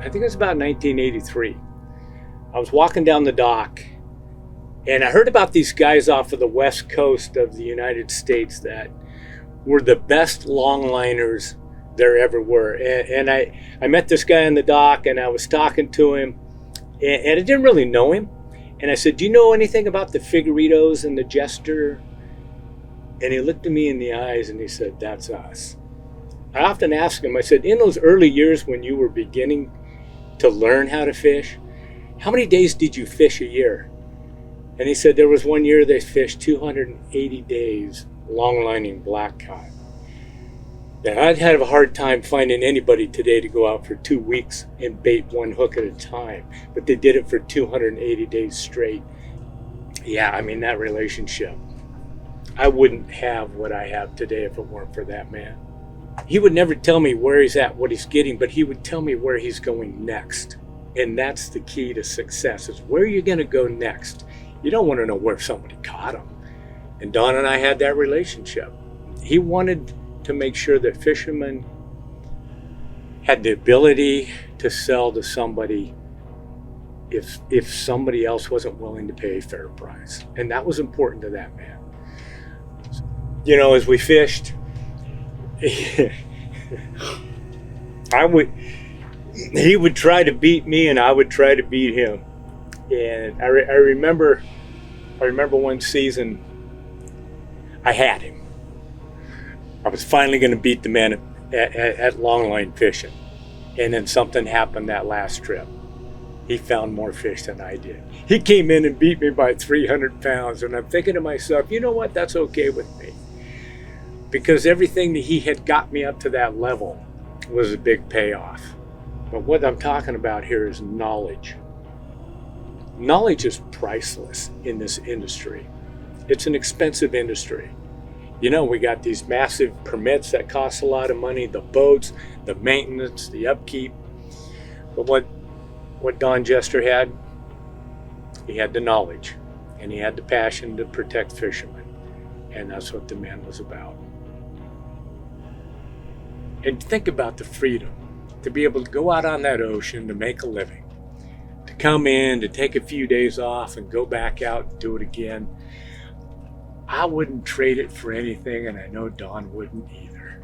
I think it was about 1983. I was walking down the dock, and I heard about these guys off of the west coast of the United States that were the best longliners there ever were. And I met this guy on the dock, and I was talking to him, and I didn't really know him. And I said, "Do you know anything about the Figuritos and the Jester?" And he looked at me in the eyes and he said, "That's us." I often ask him, I said, "In those early years when you were beginning to learn how to fish, how many days did you fish a year?" And he said there was one year they fished 280 days longlining blackcod. Now, I'd have a hard time finding anybody today to go out for 2 weeks and bait one hook at a time, but they did it for 280 days straight. Yeah, I mean, that relationship, I wouldn't have what I have today if it weren't for that man. He would never tell me where he's at, what he's getting, but he would tell me where he's going next. And that's the key to success, is where you're going to go next. You don't want to know where somebody caught him. And Don and I had that relationship. He wanted to make sure that fishermen had the ability to sell to somebody if somebody else wasn't willing to pay a fair price. And that was important to that man. You know, as we fished, he would try to beat me and I would try to beat him. And I remember one season I had him. I was finally going to beat the man at longline fishing. And then something happened that last trip. He found more fish than I did. He came in and beat me by 300 pounds. And I'm thinking to myself, you know what? That's okay with me. Because everything that he had got me up to that level was a big payoff. But what I'm talking about here is knowledge. Knowledge is priceless in this industry. It's an expensive industry. You know, we got these massive permits that cost a lot of money, the boats, the maintenance, the upkeep. But what Don Jester had, he had the knowledge and he had the passion to protect fishermen. And that's what the man was about. And think about the freedom to be able to go out on that ocean to make a living, to come in, to take a few days off and go back out and do it again. I wouldn't trade it for anything, and I know Don wouldn't either.